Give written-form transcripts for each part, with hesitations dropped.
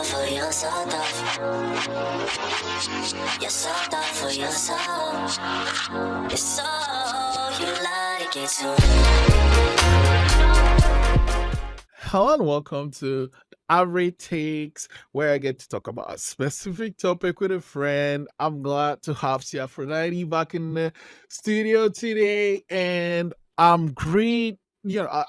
tough, oh, you're so tough. You're so tough, oh, you're so. You're so, you like it too. Hello and welcome to Average Takes, where I get to talk about a specific topic with a friend. I'm glad to have SeaAphrodite back in the studio today, and I'm great.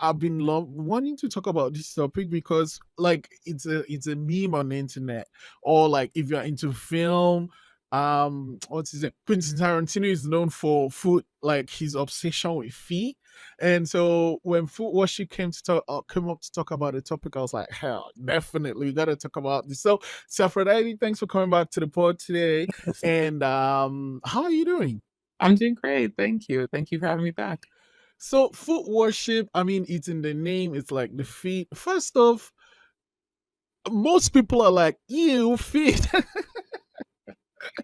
I've been wanting to talk about this topic because, like, it's a meme on the internet, or like if you're into film. What's his name? Quentin Tarantino is known for food, like his obsession with feet. And so when food worship came up to talk about the topic, I was like, hell, definitely we gotta talk about this. So Aphrodite, thanks for coming back to the pod today. And how are you doing? I'm doing great. Thank you. Thank you for having me back. So food worship, I mean, it's in the name, it's like the feet. First off, most people are like, ew, feet.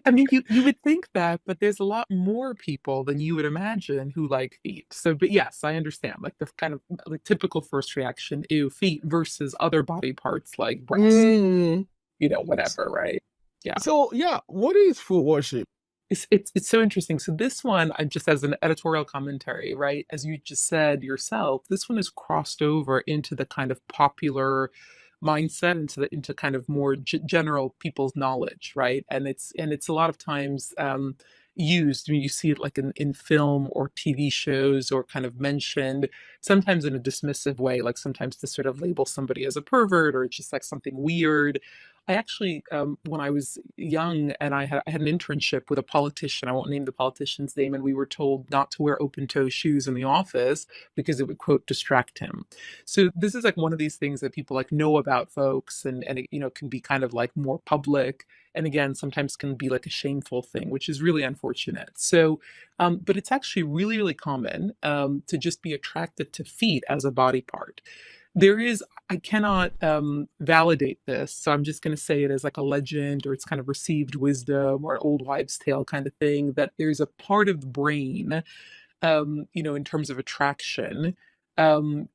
I mean, you would think that, but there's a lot more people than you would imagine who like feet. So, but yes, I understand. Like the kind of like typical first reaction, ew, feet versus other body parts like breasts, Mm. whatever, right? Yeah. So yeah, what is food worship? It's so interesting. So this one, I just as an editorial commentary, right? As you just said yourself, this one is crossed over into the kind of popular mindset, into kind of more general people's knowledge, right? And it's a lot of times used. I mean, you see it like in film or TV shows, or kind of mentioned sometimes in a dismissive way, like sometimes to sort of label somebody as a pervert or just like something weird. I actually, when I was young and I had an internship with a politician, I won't name the politician's name, and we were told not to wear open-toe shoes in the office because it would, quote, distract him. So this is like one of these things that people like know about folks, and it, can be kind of like more public, and again, sometimes can be like a shameful thing, which is really unfortunate. So, but it's actually really, really common to just be attracted to feet as a body part. There is, I cannot validate this, so I'm just going to say it as like a legend, or it's kind of received wisdom or an old wives' tale kind of thing, that there's a part of the brain, in terms of attraction. And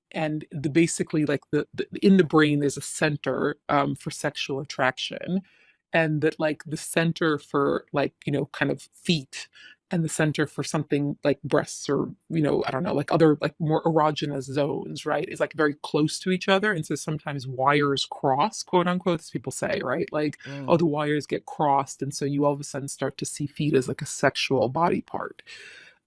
the basically like the in the brain there's a center for sexual attraction, and that like the center for like kind of feet, and the center for something like breasts, or I don't know, like other like more erogenous zones, right, is like very close to each other. And so sometimes wires cross, quote unquote, as people say, right, like, oh, Mm. the wires get crossed, and so you all of a sudden start to see feet as like a sexual body part.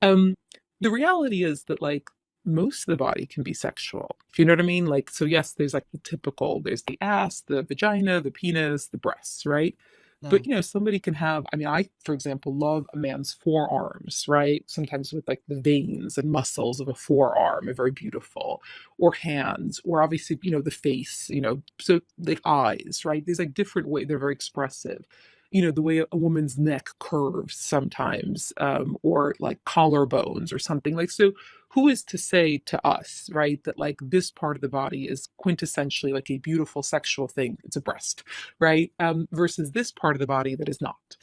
um the reality is that like most of the body can be sexual, if you know what I mean. Like, so yes, there's like the typical, there's the ass, the vagina, the penis, the breasts, right? But Mm. somebody can have, I mean, I, for example, love a man's forearms, right? Sometimes with like the veins and muscles of a forearm are very beautiful, or hands, or obviously, the face, so like eyes, right? There's like different way, they're very expressive. The way a woman's neck curves sometimes, or like collarbones or something like so. Who is to say to us, right, that like this part of the body is quintessentially like a beautiful sexual thing? It's a breast, right? Versus this part of the body that is not.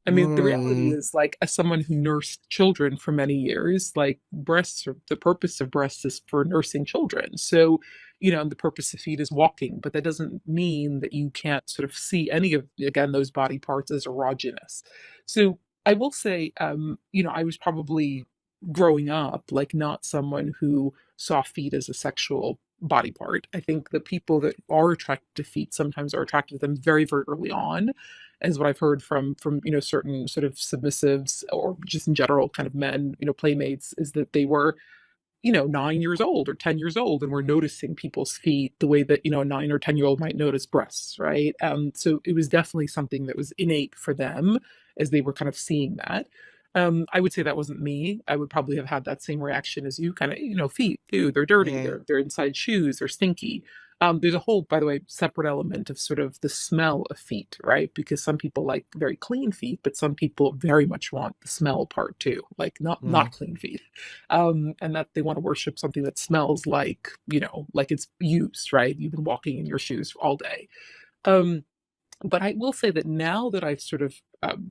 I mean, the reality Mm. is, like, as someone who nursed children for many years, like, breasts are the purpose of breasts is for nursing children. So, and the purpose of feet is walking, but that doesn't mean that you can't sort of see any of, again, those body parts as erogenous. So I will say, I was probably growing up, like, not someone who saw feet as a sexual body part. I think the people that are attracted to feet sometimes are attracted to them very, very early on, is what I've heard from certain sort of submissives, or just in general kind of men, playmates, is that they were 9 years old or 10 years old, and were noticing people's feet the way that a 9 or 10-year-old might notice breasts, right? So it was definitely something that was innate for them as they were kind of seeing that. I would say that wasn't me. I would probably have had that same reaction as you, kind of, feet, ew, they're dirty, Mm. they're inside shoes, they're stinky. There's a whole, by the way, separate element of sort of the smell of feet, right? Because some people like very clean feet, but some people very much want the smell part too, like not Mm. clean feet, and that they want to worship something that smells like like it's used, right? You've been walking in your shoes all day. Um, but I will say that now that I've sort of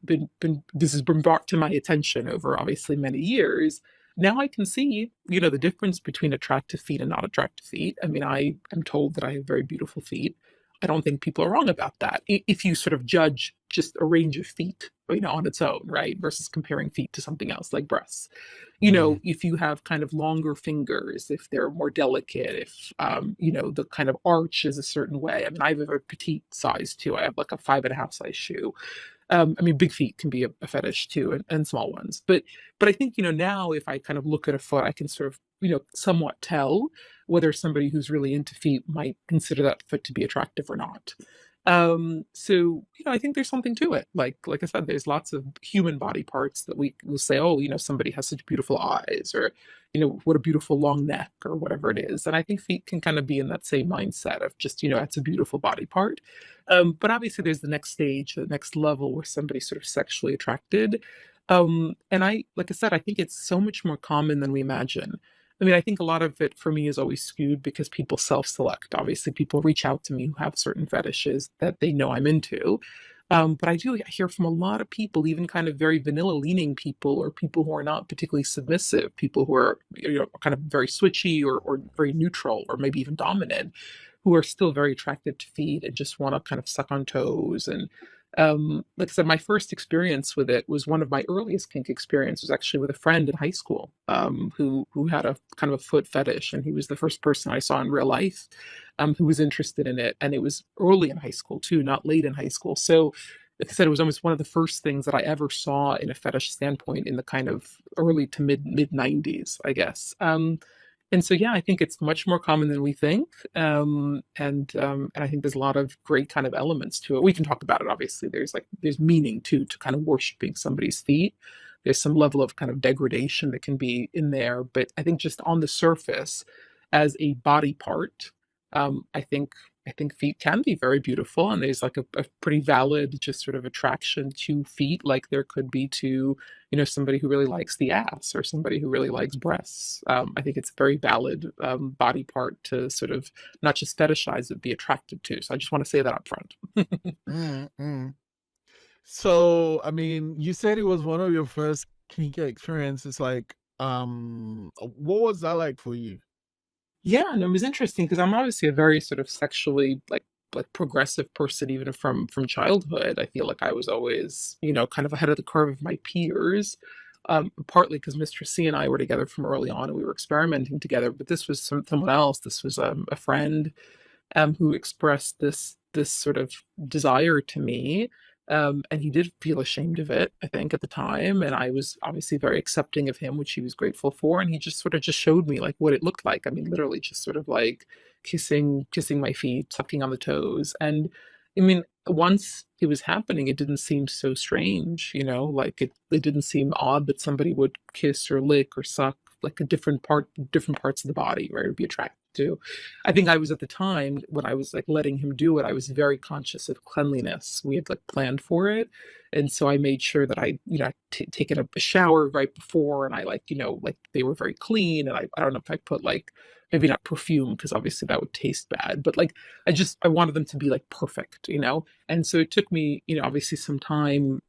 been this has been brought to my attention over obviously many years, now I can see, the difference between attractive feet and not attractive feet. I mean, I am told that I have very beautiful feet. I don't think people are wrong about that. If you sort of judge just a range of feet, on its own, right, versus comparing feet to something else like breasts. Yeah. If you have kind of longer fingers, if they're more delicate, if the kind of arch is a certain way. I mean, I have a very petite size too. I have like a 5.5 size shoe. I mean, big feet can be a fetish too, and small ones. But I think now if I kind of look at a foot, I can sort of somewhat tell whether somebody who's really into feet might consider that foot to be attractive or not. So I think there's something to it. Like I said, there's lots of human body parts that we will say, oh, somebody has such beautiful eyes, or what a beautiful long neck, or whatever it is. And I think feet can kind of be in that same mindset of just it's a beautiful body part. But obviously, there's the next stage, the next level where somebody's sort of sexually attracted. And like I said, I think it's so much more common than we imagine. I mean, I think a lot of it for me is always skewed because people self-select. Obviously, people reach out to me who have certain fetishes that they know I'm into. But I do hear from a lot of people, even kind of very vanilla leaning people, or people who are not particularly submissive, people who are kind of very switchy, or very neutral, or maybe even dominant, who are still very attracted to feet and just want to kind of suck on toes. And like I said, my first experience with it was one of my earliest kink experience was actually with a friend in high school, who had a kind of a foot fetish, and he was the first person I saw in real life who was interested in it, and it was early in high school too, not late in high school. So, like I said, it was almost one of the first things that I ever saw in a fetish standpoint in the kind of early to mid '90s, I guess. And so, yeah, I think it's much more common than we think, and I think there's a lot of great kind of elements to it. We can talk about it. Obviously, there's meaning to kind of worshiping somebody's feet. There's some level of kind of degradation that can be in there, but I think just on the surface, as a body part, I think feet can be very beautiful, and there's like a pretty valid just sort of attraction to feet, like there could be to somebody who really likes the ass, or somebody who really likes breasts. I think it's a very valid body part to sort of not just fetishize but be attracted to. So I just want to say that up front. Mm-mm. So, I mean, you said it was one of your first kinky experiences. Like, what was that like for you? Yeah, and it was interesting because I'm obviously a very sort of sexually like progressive person even from childhood. I feel like I was always, kind of ahead of the curve of my peers. Partly because Mistress C and I were together from early on and we were experimenting together, but this was someone else. This was a friend who expressed this sort of desire to me. And he did feel ashamed of it, I think, at the time. And I was obviously very accepting of him, which he was grateful for. And he just sort of just showed me like what it looked like. I mean, literally just sort of like kissing my feet, sucking on the toes. And I mean, once it was happening, it didn't seem so strange, like it didn't seem odd that somebody would kiss or lick or suck like different parts of the body, right, or be attracted to. I think I was at the time when I was like letting him do it, I was very conscious of cleanliness. We had like planned for it. And so I made sure that taken a shower right before, and I like they were very clean. And I don't know if I put like, maybe not perfume, because obviously that would taste bad, but like I wanted them to be like perfect. And so it took me, obviously some time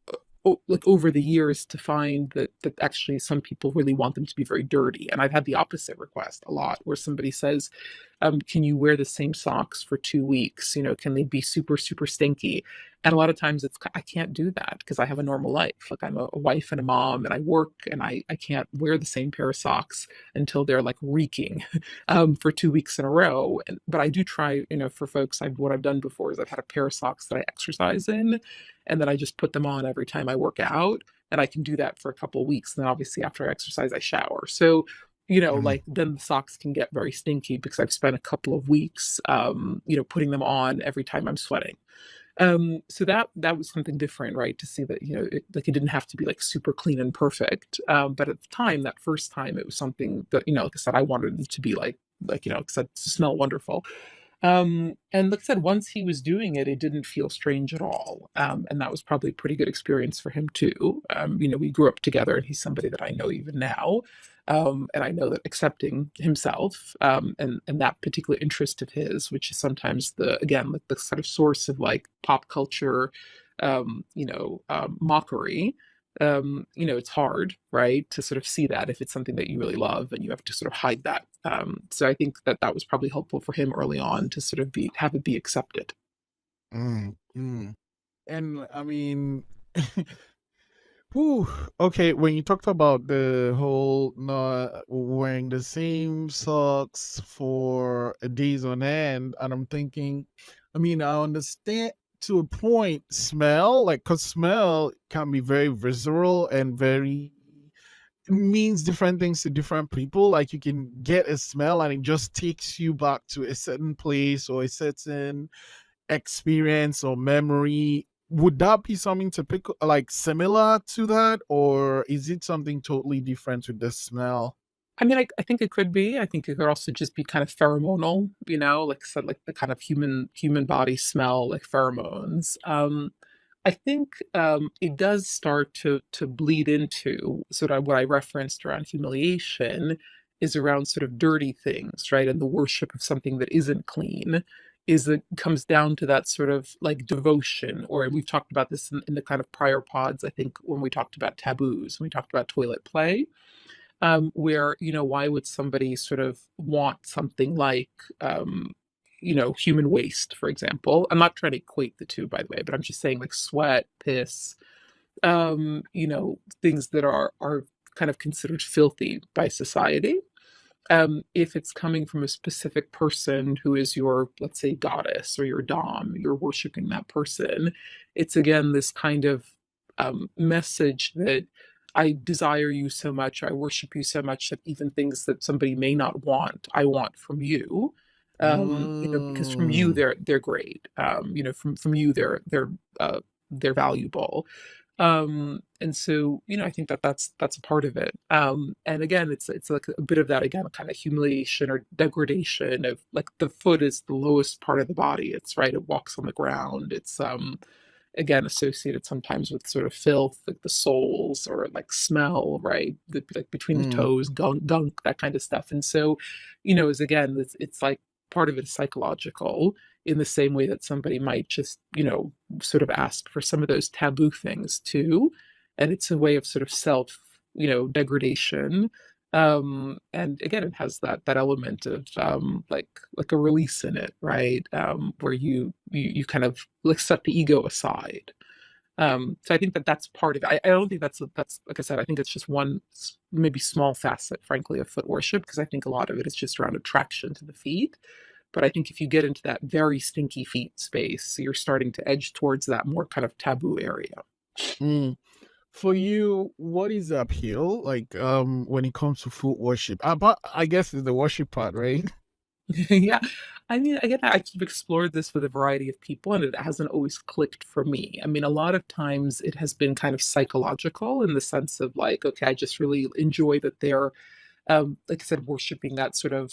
like over the years to find that actually some people really want them to be very dirty. And I've had the opposite request a lot, where somebody says, can you wear the same socks for 2 weeks? Can they be super, super stinky? And a lot of times I can't do that because I have a normal life. Like I'm a wife and a mom, and I work, and I can't wear the same pair of socks until they're like reeking for 2 weeks in a row. But I do try, for folks, what I've done before is I've had a pair of socks that I exercise in, and then I just put them on every time I work out. And I can do that for a couple of weeks. And then obviously after I exercise, I shower. So Mm. like then the socks can get very stinky because I've spent a couple of weeks, putting them on every time I'm sweating. So that was something different, right? To see that, it didn't have to be like super clean and perfect. But at the time, that first time, it was something that, like I said, I wanted it to be because it smell wonderful. And like I said, once he was doing it, it didn't feel strange at all. And that was probably a pretty good experience for him too. We grew up together, and he's somebody that I know even now. And I know that accepting himself, and that particular interest of his, which is sometimes again, like the sort of source of like pop culture, mockery. It's hard, right, to sort of see that if it's something that you really love, and you have to sort of hide that. So I think that was probably helpful for him early on to sort of have it be accepted. Mm, mm. And I mean, whew, okay, when you talked about the whole not wearing the same socks for days on end, and I'm thinking, I mean, I understand to a point smell, like, because smell can be very visceral and very means different things to different people. Like, you can get a smell and it just takes you back to a certain place or a certain experience or memory. Would that be something typical, like similar to that, or is it something totally different with the smell? I mean, I think it could be. I think it could also just be kind of pheromonal, like I said, like the kind of human body smell, like pheromones. I think it does start to bleed into sort of what I referenced around humiliation is around sort of dirty things, right? And the worship of something that isn't clean is it comes down to that sort of like devotion, or we've talked about this in the kind of prior pods, I think, when we talked about taboos, when we talked about toilet play, where, why would somebody sort of want something like, human waste, for example? I'm not trying to equate the two, by the way, but I'm just saying like sweat, piss, things that are kind of considered filthy by society. If it's coming from a specific person who is your, let's say, goddess or your dom, you're worshiping that person. It's again this kind of message that I desire you so much, I worship you so much that even things that somebody may not want, I want from you. Because from you Mm, they're great. From you they're valuable. And so, I think that that's a part of it. And again, it's like a bit of that again, kind of humiliation or degradation of like the foot is the lowest part of the body. It's right, it walks on the ground. It's again associated sometimes with sort of filth, like the soles or like smell, right? Like between the mm, toes, gunk, that kind of stuff. And so, is again, it's like part of it is psychological in the same way that somebody might just, sort of ask for some of those taboo things too. And it's a way of sort of self, degradation. And again, it has that element of like a release in it, right? Where you kind of like set the ego aside. So I think that that's part of it. I don't think that's like I said. I think it's just one maybe small facet, frankly, of foot worship because I think a lot of it is just around attraction to the feet. But I think if you get into that very stinky feet space, you're starting to edge towards that more kind of taboo area. mm. For you, what is the appeal like when it comes to food worship? But I guess it's the worship part, right? Yeah. I mean, again, I've explored this with a variety of people, and it hasn't always clicked for me. I mean, a lot of times it has been kind of psychological in the sense of like, okay, I just really enjoy that they're, like I said, worshiping that sort of,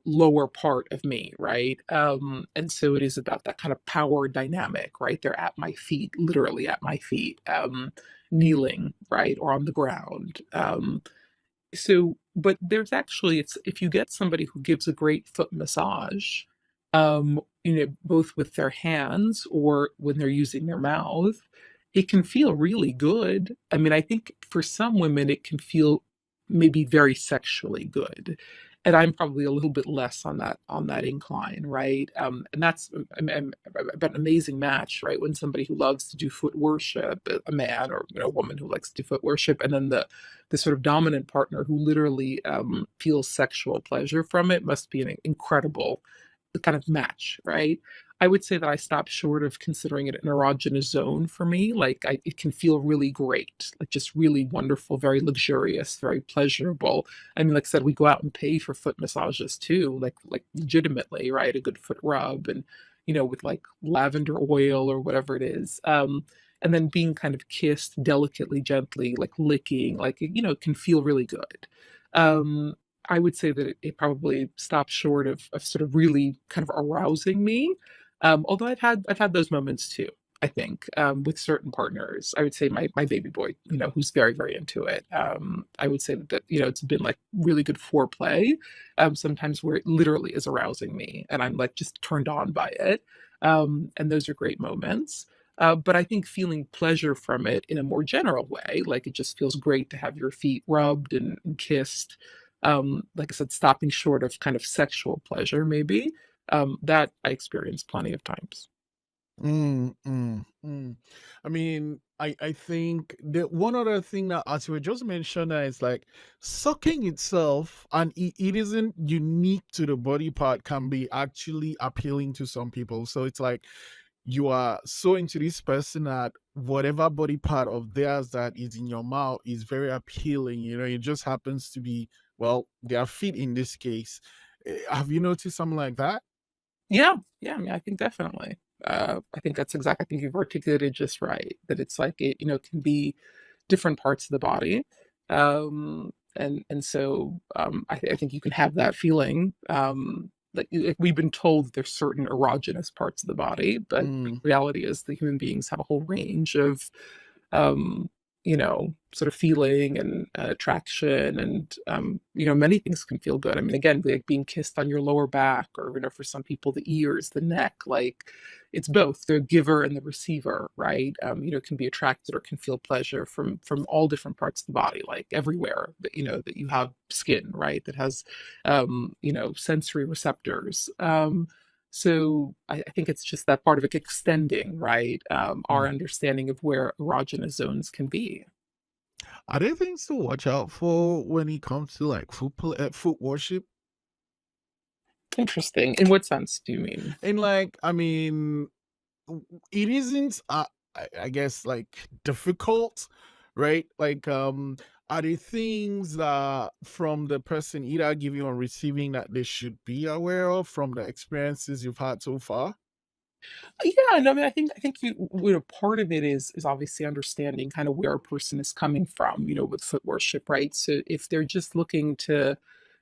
lower part of me, right? And so it is about that kind of power dynamic, right? They're at my feet, literally at my feet, kneeling, right, or on the ground. But there's actually, it's if you get somebody who gives a great foot massage, both with their hands or when they're using their mouth, it can feel really good. I mean, I think for some women, it can feel maybe very sexually good. And I'm probably a little bit less on that incline, right? And that's an amazing match, right? When somebody who loves to do foot worship, a man or a woman who likes to do foot worship, and then the sort of dominant partner who literally feels sexual pleasure from it must be an incredible kind of match, right? I would say that I stop short of considering it an erogenous zone for me. Like it can feel really great, like just really wonderful, very luxurious, very pleasurable. I mean, like I said, we go out and pay for foot massages too, like legitimately, right? A good foot rub and with like lavender oil or whatever it is. And then being kind of kissed delicately, gently, like licking, like it can feel really good. Um, I would say that it probably stops short of sort of really kind of arousing me. Although I've had those moments too. I think with certain partners, I would say my baby boy, who's very very into it. I would say that it's been like really good foreplay. Sometimes where it literally is arousing me, and I'm like just turned on by it. And those are great moments. But I think feeling pleasure from it in a more general way, like it just feels great to have your feet rubbed and kissed, like I said, stopping short of kind of sexual pleasure, maybe, that I experienced plenty of times. I mean, I think the one other thing that as you were just mentioned is like sucking itself, and it isn't unique to the body part, can be actually appealing to some people. So it's like you are so into this person that whatever body part of theirs that is in your mouth is very appealing. You know, it just happens to be, well, their feet in this case. Have you noticed something like that? Yeah, yeah, I mean, I think definitely. I think that's exactly, I think you've articulated just right, that it's like it, can be different parts of the body. And so I think you can have that feeling. Like we've been told that there's certain erogenous parts of the body, but the Mm, reality is the human beings have a whole range of um, sort of feeling and attraction, and many things can feel good. I mean, again, like being kissed on your lower back, or for some people, the ears, the neck, like it's both the giver and the receiver, right? It can be attracted or can feel pleasure from all different parts of the body, like everywhere that that you have skin, right? That has sensory receptors. So I think it's just that part of it extending, right? Our mm. understanding of where erogenous zones can be. Are there things to watch out for when it comes to like food worship? Interesting. In what sense do you mean? And like, I mean, it isn't. I guess like difficult, right? Like, are there things that from the person either giving or receiving that they should be aware of from the experiences you've had so far? Yeah, no, I mean, I think part of it is obviously understanding kind of where a person is coming from, with foot worship, right? So if they're just looking to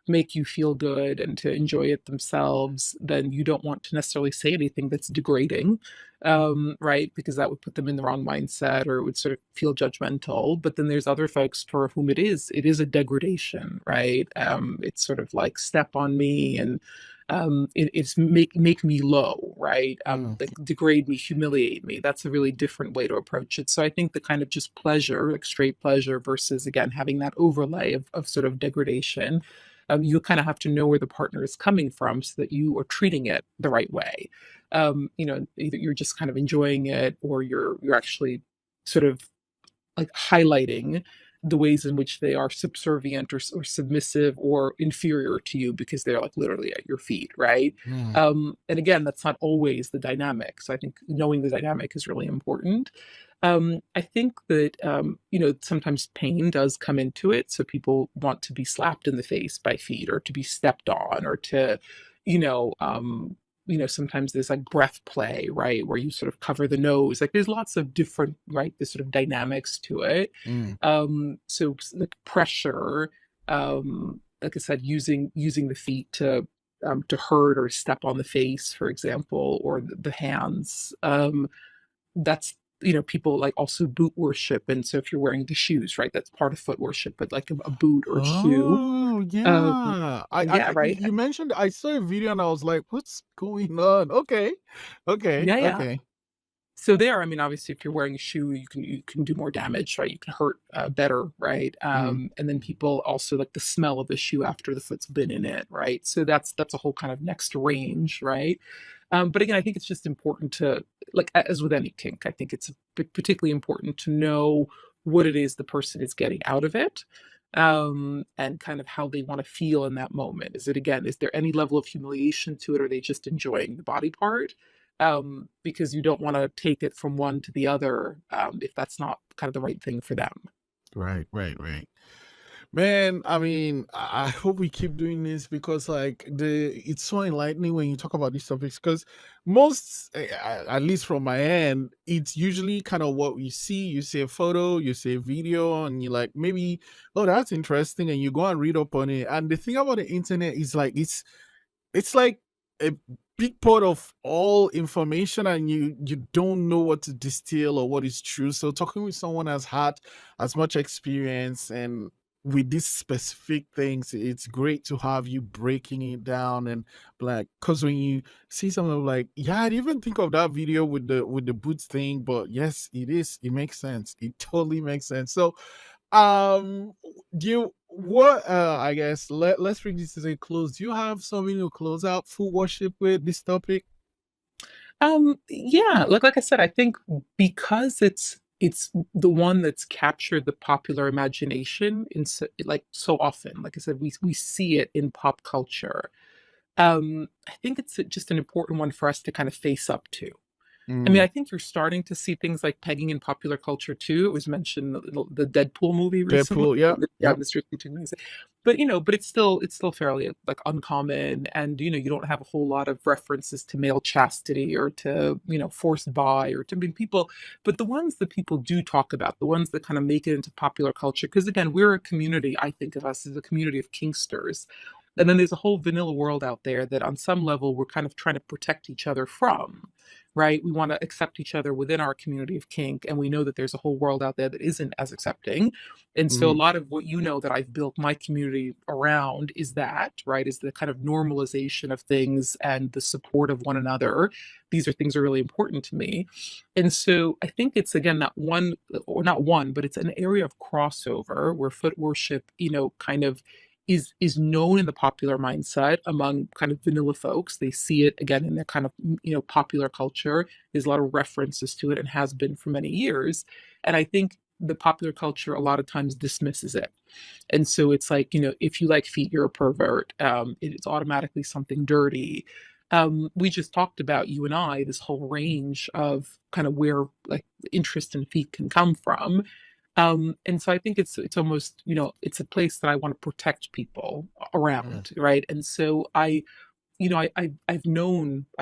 make you feel good and to enjoy it themselves, then you don't want to necessarily say anything that's degrading, right? Because that would put them in the wrong mindset, or it would sort of feel judgmental. But then there's other folks for whom it is a degradation, right? It's sort of like step on me, and it's make me low, right? Mm, Like degrade me, humiliate me. That's a really different way to approach it. So I think the kind of just pleasure, like straight pleasure, versus again having that overlay of sort of degradation, you kind of have to know where the partner is coming from so that you are treating it the right way. Either you're just kind of enjoying it, or you're actually sort of like highlighting the ways in which they are subservient, or submissive or inferior to you, because they're like literally at your feet, right? mm, And again, that's not always the dynamic. So I think knowing the dynamic is really important. I think that sometimes pain does come into it. So people want to be slapped in the face by feet, or to be stepped on, or to, you know, um, sometimes there's like breath play, right, where you sort of cover the nose. Like there's lots of different, right, the sort of dynamics to it. mm. So like pressure, like I said, using the feet to hurt or step on the face, for example, or the hands. That's people like also boot worship, and so if you're wearing the shoes, right, that's part of foot worship, but like a boot or a shoe. Oh Um, yeah. yeah, right. You mentioned I saw a video and I was like, what's going on? Okay. Okay. Yeah, yeah. Okay. So there, I mean, obviously, if you're wearing a shoe, you can do more damage, right? You can hurt better, right? Mm, And then people also like the smell of the shoe after the foot's been in it, right? So that's a whole kind of next range, right? But again, I think it's just important to, like, as with any kink, I think it's particularly important to know what it is the person is getting out of it, and kind of how they want to feel in that moment. Is there any level of humiliation to it, or are they just enjoying the body part? Because you don't want to take it from one to the other, if that's not kind of the right thing for them. right, right, right. Man, I mean, I hope we keep doing this because like the it's so enlightening when you talk about these topics because most at least from my end, it's usually kind of what we see. You see a photo, you see a video, and you're like, maybe, oh, that's interesting, and you go and read up on it. And the thing about the internet is like it's like a big part of all information, and you don't know what to distill or what is true. So talking with someone has had as much experience and with these specific things, it's great to have you breaking it down and like because when you see something like, yeah, I didn't even think of that video with the boots thing, but yes, it makes sense. It totally makes sense. So um, do you what I guess let's bring this to a close. Do you have something to close out full worship with this topic? Yeah, like I said, I think because it's the one that's captured the popular imagination in so, like so often. Like I said, we see it in pop culture. I think it's just an important one for us to kind of face up to. I mean, Mm. I think you're starting to see things like pegging in popular culture too. It was mentioned the Deadpool movie recently. Deadpool, yep, Yeah, yep. Mr. But but it's still fairly like uncommon, and you don't have a whole lot of references to male chastity or to forced bi or to I mean people, but the ones that people do talk about, the ones that kind of make it into popular culture, because again, we're a community. I think of us as a community of kinksters. And then there's a whole vanilla world out there that on some level we're kind of trying to protect each other from, right? We want to accept each other within our community of kink, and we know that there's a whole world out there that isn't as accepting. And so a Mm. lot of what that I've built my community around is that, right? Is the kind of normalization of things and the support of one another. These are things that are really important to me. And so I think it's again that one, or not one, but it's an area of crossover where foot worship, kind of is known in the popular mindset among kind of vanilla folks. They see it again in their kind of popular culture. There's a lot of references to it and has been for many years. And I think the popular culture a lot of times dismisses it. And so it's like, if you like feet, you're a pervert. It's automatically something dirty. We just talked about, you and I, this whole range of kind of where like interest in feet can come from. And so I think it's almost, it's a place that I want to protect people Mm. around, right? And so I've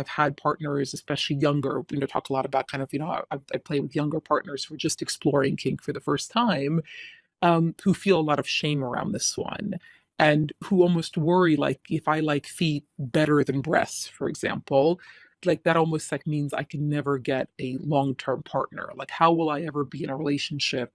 had partners, especially younger, talk a lot about kind of, I play with younger partners who are just exploring kink for the first time, who feel a lot of shame around this one and who almost worry, like, if I like feet better than breasts, for example, like that almost like means I can never get a long-term partner. Like, how will I ever be in a relationship?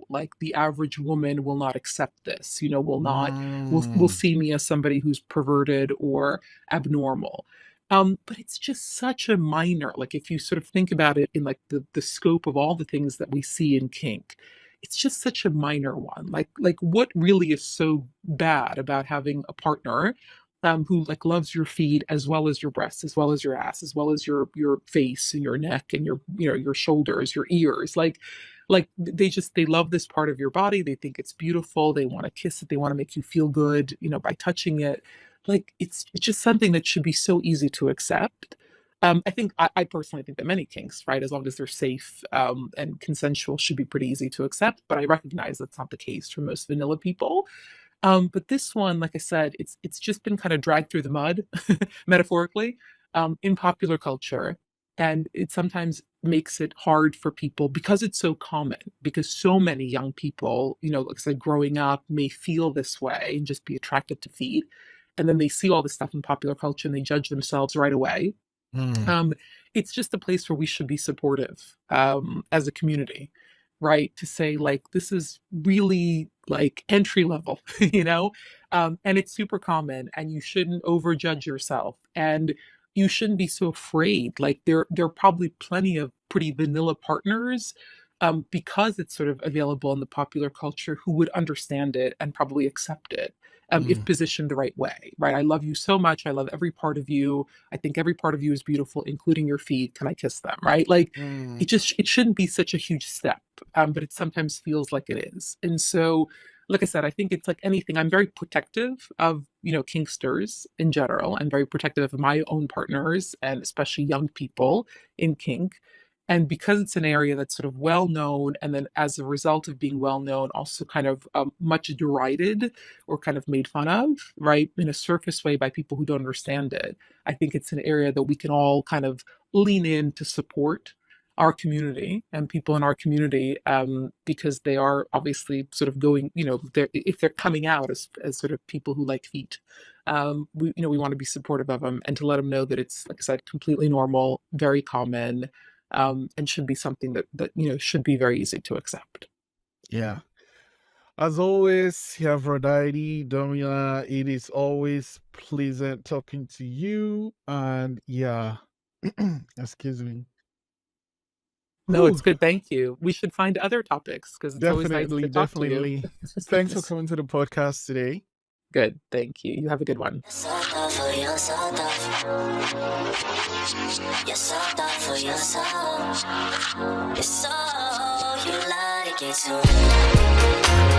Like the average woman will not accept this, will Mm. see me as somebody who's perverted or abnormal. But it's just such a minor, like if you sort of think about it in like the scope of all the things that we see in kink, it's just such a minor one. Like what really is so bad about having a partner who like loves your feet as well as your breasts, as well as your ass, as well as your face and your neck and your your shoulders, your ears. Like they love this part of your body. They think it's beautiful. They want to kiss it. They want to make you feel good, by touching it. Like it's just something that should be so easy to accept. I personally think that many kinks, right, as long as they're safe and consensual, should be pretty easy to accept. But I recognize that's not the case for most vanilla people. But this one, like I said, it's just been kind of dragged through the mud, metaphorically, in popular culture, and it sometimes makes it hard for people because it's so common. Because so many young people, like I said, growing up, may feel this way and just be attracted to feet, and then they see all this stuff in popular culture and they judge themselves right away. Mm. um, it's just a place where we should be supportive as a community, right? To say like this is really like entry level, and it's super common, and you shouldn't overjudge yourself, and you shouldn't be so afraid. Like there are probably plenty of pretty vanilla partners. Because it's sort of available in the popular culture, who would understand it and probably accept it if Mm. positioned the right way, right? I love you so much. I love every part of you. I think every part of you is beautiful, including your feet. Can I kiss them? Right? Like Mm. it shouldn't be such a huge step, but it sometimes feels like it is. And so, like I said, I think it's like anything. I'm very protective of kinksters in general. I'm very protective of my own partners and especially young people in kink. And because it's an area that's sort of well known, and then as a result of being well known, also kind of much derided or kind of made fun of, right, in a surface way by people who don't understand it. I think it's an area that we can all kind of lean in to support our community and people in our community, because they are obviously sort of going, if they're coming out as sort of people who like feet, we want to be supportive of them and to let them know that it's, like I said, completely normal, very common, and should be something that should be very easy to accept. Yeah. As always, SeaAphrodite, Domina, it is always pleasant talking to you. And yeah, excuse me. No, Whew, it's good. Thank you. We should find other topics because it's always nice definitely, to talk to you. definitely. Thanks for coming to the podcast today. Good. Thank you. You have a good one. You're so thoughtful, you're so thoughtful. You're so thoughtful, you're so. You're so. You like it too.